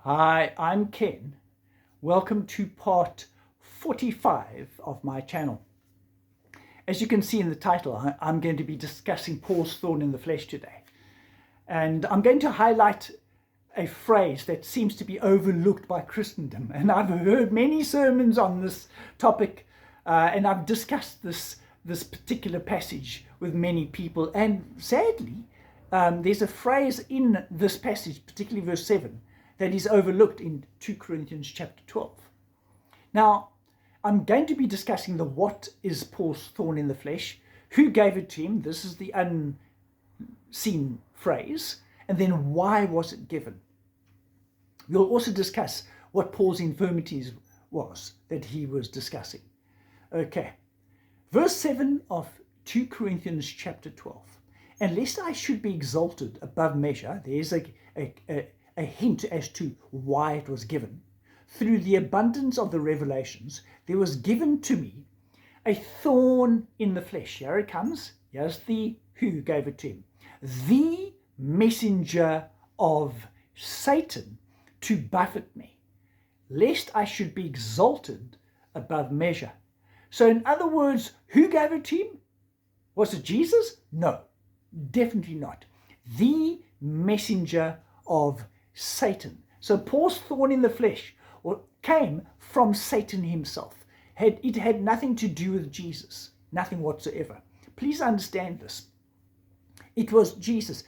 Hi, I'm Ken. Welcome to part 45 of my channel. As you can see in the title, I'm going to be discussing Paul's thorn in the flesh today. And I'm going to highlight a phrase that seems to be overlooked by Christendom. And I've heard many sermons on this topic, and I've discussed this particular passage with many people. And sadly, there's a phrase in this passage, particularly verse 7, that is overlooked in 2 Corinthians chapter 12. Now, I'm going to be discussing what is Paul's thorn in the flesh, who gave it to him, this is the unseen phrase, and then why was it given. We'll also discuss what Paul's infirmities was that he was discussing. Okay, verse 7 of 2 Corinthians chapter 12. And lest I should be exalted above measure, there's a hint as to why it was given. Through the abundance of the revelations, there was given to me a thorn in the flesh. Here it comes. Here's the who gave it to him. The messenger of Satan to buffet me, lest I should be exalted above measure. So in other words, who gave it to him? Was it Jesus? No, definitely not. The messenger of Satan. So Paul's thorn in the flesh came from Satan himself. It had nothing to do with Jesus, nothing whatsoever. Please understand this. It was Jesus.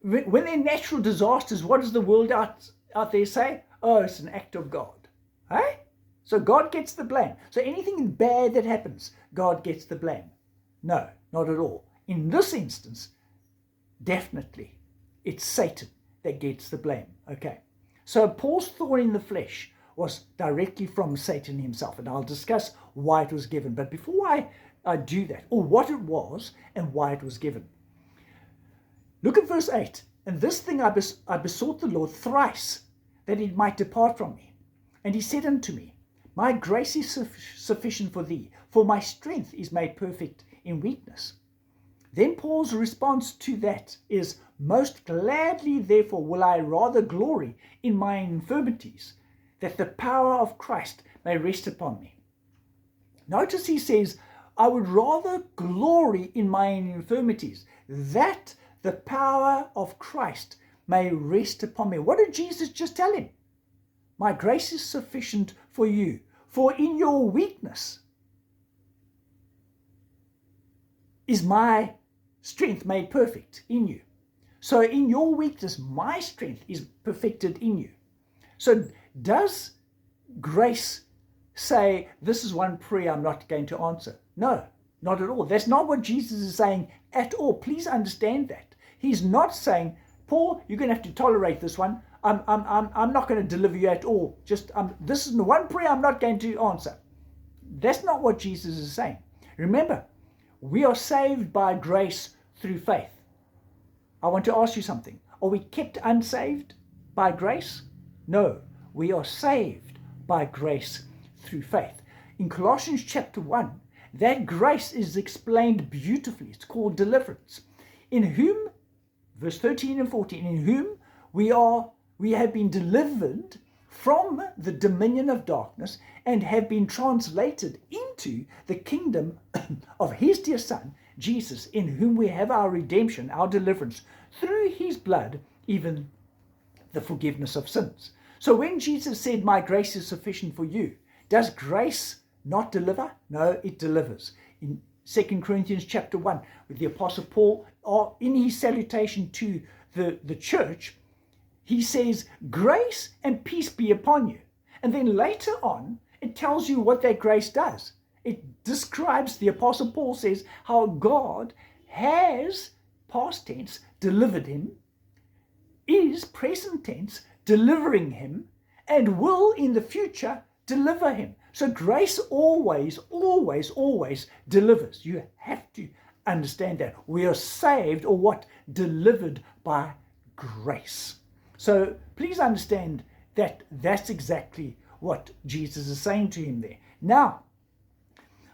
When there are natural disasters, what does the world out there say? Oh, it's an act of God. Hey? So God gets the blame. So anything bad that happens, God gets the blame. No, not at all. In this instance, definitely, it's Satan that gets the blame. Okay, so Paul's thorn in the flesh was directly from Satan himself, and I'll discuss why it was given. But before I do that, or what it was and why it was given, look at verse 8. And this thing I besought the Lord thrice, that it might depart from me. And he said unto me, my grace is sufficient for thee, for my strength is made perfect in weakness. Then Paul's response to that is, most gladly, therefore, will I rather glory in my infirmities, that the power of Christ may rest upon me. Notice he says, I would rather glory in my infirmities, that the power of Christ may rest upon me. What did Jesus just tell him? My grace is sufficient for you, for in your weakness is my strength made perfect in you. So in your weakness, my strength is perfected in you. So does grace say, this is one prayer I'm not going to answer? No, not at all. That's not what Jesus is saying at all. Please understand that. He's not saying, Paul, you're going to have to tolerate this one. I'm not going to deliver you at all. Just this is the one prayer I'm not going to answer. That's not what Jesus is saying. Remember, we are saved by grace through faith. I want to ask you something. Are we kept unsaved by grace? No, we are saved by grace through faith. In Colossians chapter 1, that grace is explained beautifully. It's called deliverance. In whom, verse 13 and 14, in whom we have been delivered from the dominion of darkness and have been translated into the kingdom of his dear Son, Jesus, in whom we have our redemption, our deliverance, through his blood, even the forgiveness of sins. So when Jesus said, my grace is sufficient for you, does grace not deliver? No, it delivers. In 2 Corinthians chapter 1, with the Apostle Paul, in his salutation to the church, he says, grace and peace be upon you. And then later on, it tells you what that grace does. It describes, the Apostle Paul says, how God has, past tense, delivered him, is present tense, delivering him, and will in the future deliver him. So grace always, always, always delivers. You have to understand that. We are saved, or what? Delivered by grace. So please understand that that's exactly what Jesus is saying to him there. Now,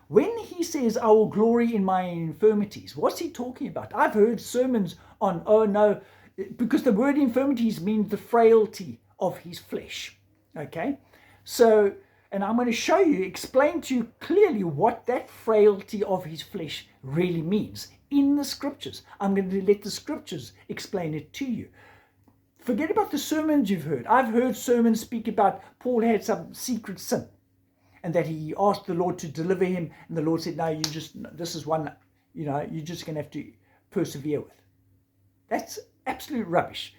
when he says, I will glory in my infirmities, what's he talking about? I've heard sermons on, oh no, because the word infirmities means the frailty of his flesh. Okay, so, and I'm going to show you, explain to you clearly what that frailty of his flesh really means in the scriptures. I'm going to let the scriptures explain it to you. Forget about the sermons you've heard. I've heard sermons speak about Paul had some secret sin and that he asked the Lord to deliver him, and the Lord said, no, this is one, you're just going to have to persevere with. That's absolute rubbish.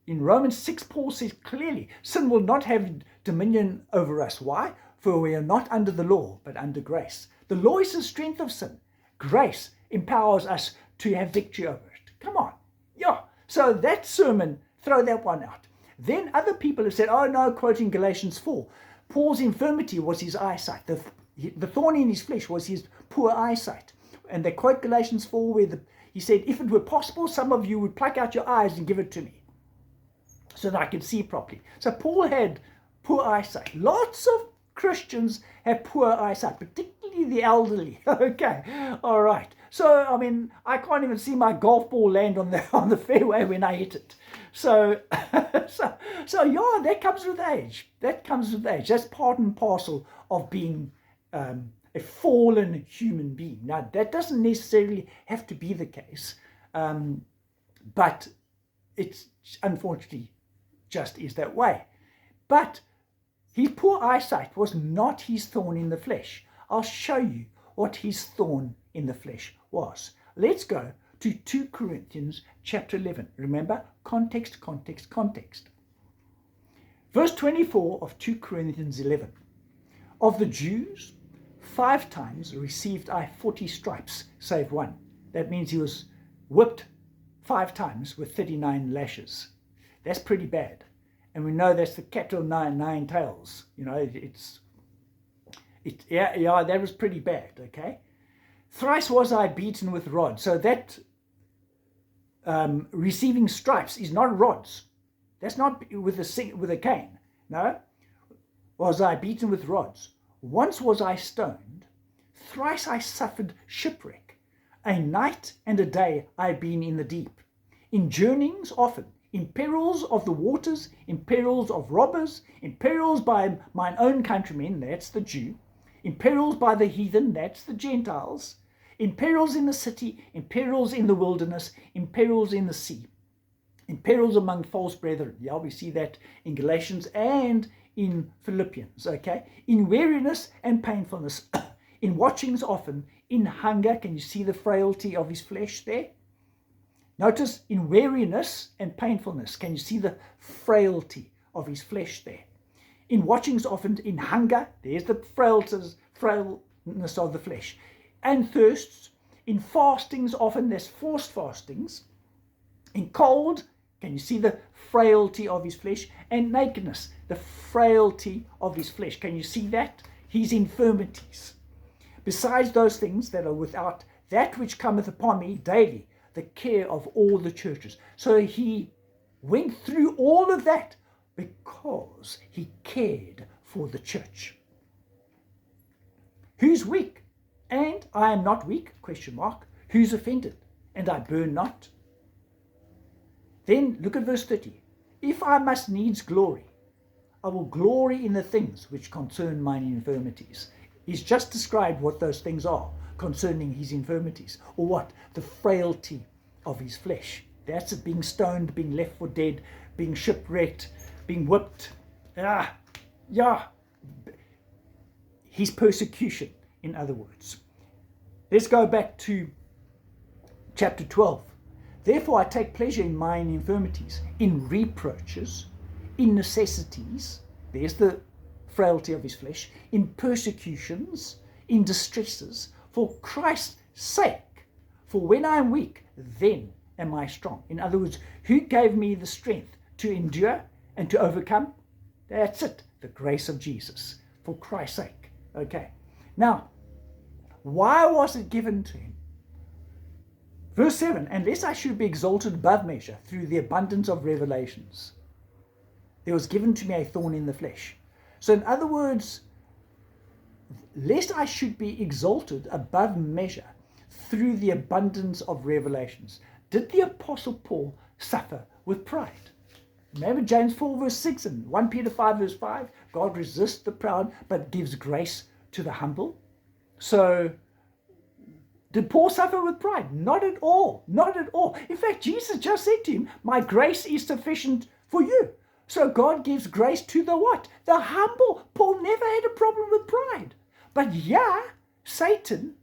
In Romans 6, Paul says clearly, sin will not have dominion over us. Why? For we are not under the law, but under grace. The law is the strength of sin. Grace empowers us to have victory over it. Come on. Yeah. So that sermon, throw that one out. Then other people have said, oh no, quoting Galatians 4, Paul's infirmity was his eyesight. The thorn in his flesh was his poor eyesight. And they quote Galatians 4 where he said, if it were possible, some of you would pluck out your eyes and give it to me so that I could see properly. So Paul had poor eyesight. Lots of Christians have poor eyesight, particularly the elderly. Okay, all right. So, I mean, I can't even see my golf ball land on the fairway when I hit it. So, yeah, that comes with age. That's part and parcel of being a fallen human being. Now, that doesn't necessarily have to be the case, but it's unfortunately just is that way. But his poor eyesight was not his thorn in the flesh. I'll show you what his thorn in the flesh was. Let's go to 2 Corinthians chapter 11. Remember, context. Verse 24 of 2 Corinthians 11. Of the Jews, 5 times received I 40 stripes, save one. That means he was whipped 5 times with 39 lashes. That's pretty bad. And we know that's the cat o' nine tails. That was pretty bad, okay? Thrice was I beaten with rods. So that receiving stripes is not rods. That's not with a cane. No. Was I beaten with rods. Once was I stoned. Thrice I suffered shipwreck. A night and a day I had been in the deep. In journeyings often. In perils of the waters, in perils of robbers, in perils by mine own countrymen, that's the Jew, in perils by the heathen, that's the Gentiles, in perils in the city, in perils in the wilderness, in perils in the sea, in perils among false brethren. Yeah, we see that in Galatians and in Philippians, okay? In weariness and painfulness, in watchings often, in hunger. Can you see the frailty of his flesh there? Notice in weariness and painfulness. Can you see the frailty of his flesh there? In watchings often, in hunger, there's the frailness of the flesh. And thirsts, in fastings often, there's forced fastings. In cold, can you see the frailty of his flesh? And nakedness, the frailty of his flesh. Can you see that? His infirmities. Besides those things that are without, that which cometh upon me daily, the care of all the churches. So he went through all of that because he cared for the church. Who's weak? And I am not weak, ? Who's offended? And I burn not? Then look at verse 30. If I must needs glory, I will glory in the things which concern mine infirmities. He's just described what those things are concerning his infirmities, or what? The frailty of his flesh. That's it, being stoned, being left for dead, being shipwrecked, being whipped. His persecution, in other words. Let's go back to chapter 12. Therefore I take pleasure in mine infirmities, in reproaches, in necessities, there's the frailty of his flesh, in persecutions, in distresses, for Christ's sake. For when I am weak, then am I strong. In other words, who gave me the strength to endure and to overcome? That's it, the grace of Jesus, for Christ's sake. Okay, now, why was it given to him? Verse 7, unless I should be exalted above measure through the abundance of revelations, there was given to me a thorn in the flesh. So in other words, lest I should be exalted above measure through the abundance of revelations. Did the Apostle Paul suffer with pride? Remember James 4 verse 6 and 1 Peter 5 verse 5? God resists the proud but gives grace to the humble. So did Paul suffer with pride? Not at all. Not at all. In fact, Jesus just said to him, my grace is sufficient for you. So God gives grace to the what? The humble. Paul never had a problem with pride. But yeah, Satan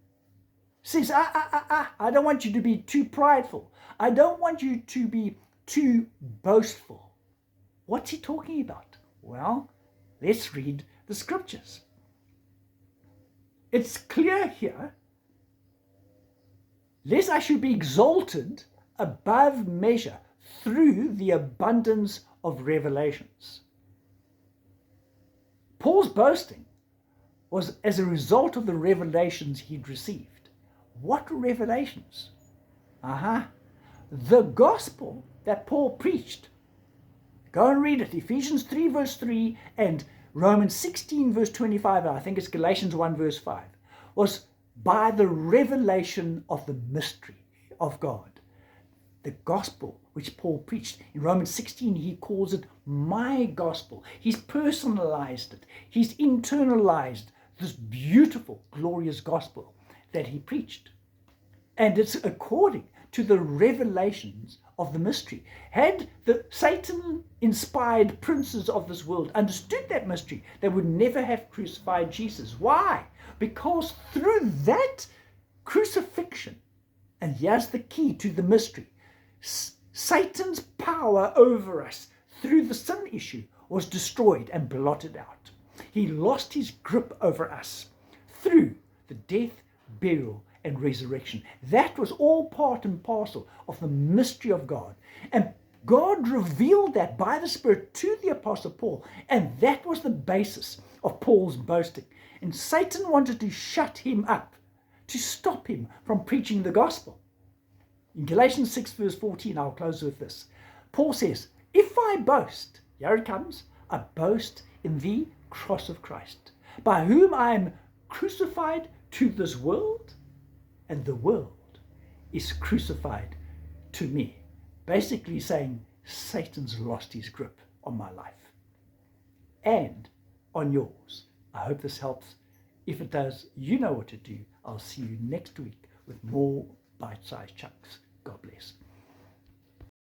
says, I don't want you to be too prideful. I don't want you to be too boastful. What's he talking about? Well, let's read the scriptures. It's clear here, lest I should be exalted above measure through the abundance of revelations. Paul's boasting was as a result of the revelations he'd received. What revelations? The gospel that Paul preached. Go and read it. Ephesians 3 verse 3 and Romans 16 verse 25, I think it's Galatians 1 verse 5, was by the revelation of the mystery of God. The gospel which Paul preached. In Romans 16, he calls it my gospel. He's personalized it. He's internalized this beautiful, glorious gospel that he preached. And it's according to the revelations of the mystery. Had the Satan-inspired princes of this world understood that mystery, they would never have crucified Jesus. Why? Because through that crucifixion, and here's the key to the mystery, Satan's power over us through the sin issue was destroyed and blotted out. He lost his grip over us through the death, burial, and resurrection. That was all part and parcel of the mystery of God. And God revealed that by the Spirit to the Apostle Paul. And that was the basis of Paul's boasting. And Satan wanted to shut him up, to stop him from preaching the gospel. In Galatians 6 verse 14, I'll close with this. Paul says, if I boast, here it comes, I boast in the cross of Christ, by whom I am crucified to this world, and the world is crucified to me. Basically saying Satan's lost his grip on my life and on yours. I hope this helps. If it does, you know what to do. I'll see you next week with more bite-sized chunks. God bless.